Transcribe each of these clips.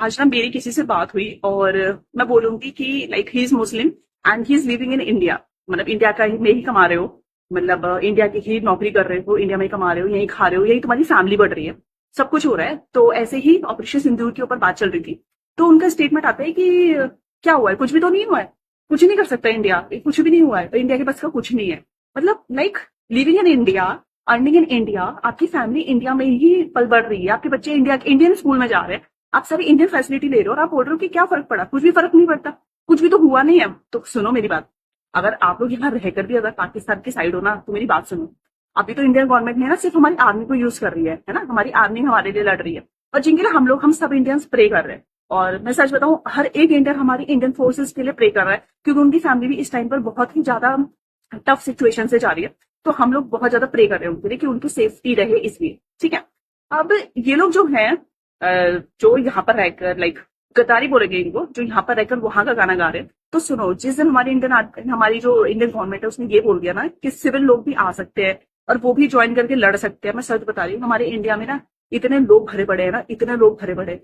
आज ना मेरी किसी से बात हुई और मैं बोलूंगी कि like he is Muslim and he is living in India. मतलब इंडिया का ही में ही कमा रहे हो, मतलब इंडिया की ही नौकरी कर रहे हो, इंडिया में ही कमा रहे हो, यही खा रहे हो, यही तुम्हारी फैमिली बढ़ रही है, सब कुछ हो रहा है। तो ऐसे ही ऑपरेशन सिंदूर के ऊपर बात चल रही थी। तो उनका स्टेटमेंट आता है कि क्या हुआ है, कुछ भी तो नहीं हुआ है, कुछ नहीं कर सकता इंडिया, कुछ भी नहीं हुआ है, इंडिया के पास का कुछ नहीं है। मतलब like living in India, earning in India, आपकी फैमिली इंडिया में ही पल बढ़ रही है, आपके बच्चे इंडिया इंडियन स्कूल में जा रहे हैं, आप सारी इंडियन फैसिलिटी ले रहे हो और आप बोल रहे हो कि क्या फर्क पड़ा, कुछ भी फर्क नहीं पड़ता, कुछ भी तो हुआ नहीं है। तो सुनो मेरी बात, अगर आप लोग यहाँ रहकर भी अगर पाकिस्तान की साइड हो ना, तो मेरी बात सुनो। अभी तो इंडियन गवर्नमेंट ने ना सिर्फ हमारी आर्मी को यूज कर रही है ना, हमारी आर्मी हमारे लिए लड़ रही है, और जिनके लिए हम सब इंडियंस प्रे कर रहे हैं। और मैं सच बताऊं, हर एक इंडियन हमारी इंडियन फोर्सेस के लिए प्रे कर रहा है, क्योंकि उनकी फैमिली भी इस टाइम पर बहुत ही ज्यादा टफ सिचुएशन से जा रही है। तो हम लोग बहुत ज्यादा प्रे कर रहे हैं उनके लिए कि उनकी सेफ्टी रहे, इसलिए ठीक है। अब ये लोग जो हैं, जो यहाँ पर रहकर लाइक गद्दारी बोलेंगे इनको, जो यहाँ पर रहकर वहां का गाना गा रहे हैं। तो सुनो, जिस दिन हमारी जो इंडियन गवर्नमेंट है उसने ये बोल दिया ना कि सिविल लोग भी आ सकते हैं और वो भी ज्वाइन करके लड़ सकते हैं, मैं सच बता रही हूँ, हमारे इंडिया में ना इतने लोग भरे पड़े हैं ना, इतने लोग भरे पड़े हैं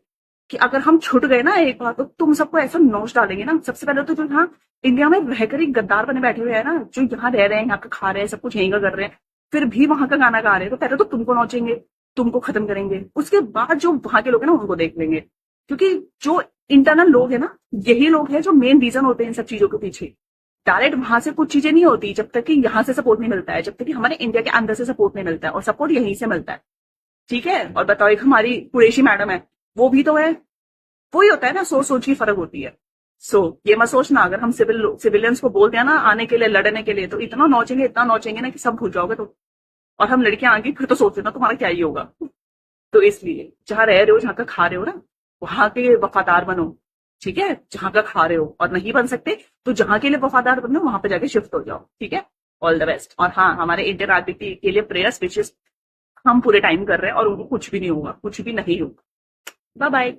कि अगर हम छुट गए ना एक बार, तो तुम सबको ऐसा नोच डालेंगे ना। सबसे पहले तो जो यहाँ इंडिया में रहकर ही गद्दार बने बैठे हुए हैं ना, जो यहाँ रह रहे हैं, यहाँ का खा रहे हैं, सब कुछ यहीं का कर रहे हैं, फिर भी वहां का गाना गा रहे हैं, तो पहले तो तुमको नोचेंगे, तुमको खत्म करेंगे, उसके बाद जो वहां के लोग हैं ना उनको देख लेंगे। क्योंकि जो इंटरनल लोग है ना, यही लोग हैं जो मेन रीजन होते हैं इन सब चीजों के पीछे। डायरेक्ट वहां से कुछ चीजें नहीं होती जब तक कि यहाँ से सपोर्ट नहीं मिलता है, जब तक कि हमारे इंडिया के अंदर से सपोर्ट नहीं मिलता है, और सपोर्ट यहीं से मिलता है। ठीक है। और बताओ, एक हमारी कुरैशी मैडम है, वो भी तो है, वही होता है ना, सोच सोच की फर्क होती है। ये मत सोचना, अगर हम सिविलियंस को बोल दिया ना आने के लिए, लड़ने के लिए, तो इतना नोचेंगे, इतना नोचेंगे ना कि सब भूल जाओगे तो। और हम लड़कियां आगे फिर तो सोच ना तुम्हारा क्या ही होगा। तो इसलिए जहां रह रहे हो, जहां का खा रहे हो ना, वहां के वफादार बनो। ठीक है, जहां का खा रहे हो, और नहीं बन सकते तो जहां के लिए वफादार बनो वहां पे जाके शिफ्ट हो जाओ। ठीक है, ऑल द बेस्ट। और हाँ, हमारे इंडियन आर्मी के लिए प्रेयर्स विशेष हम पूरे टाइम कर रहे हैं, और उनको कुछ भी नहीं होगा, कुछ भी नहीं होगा। Bye bye.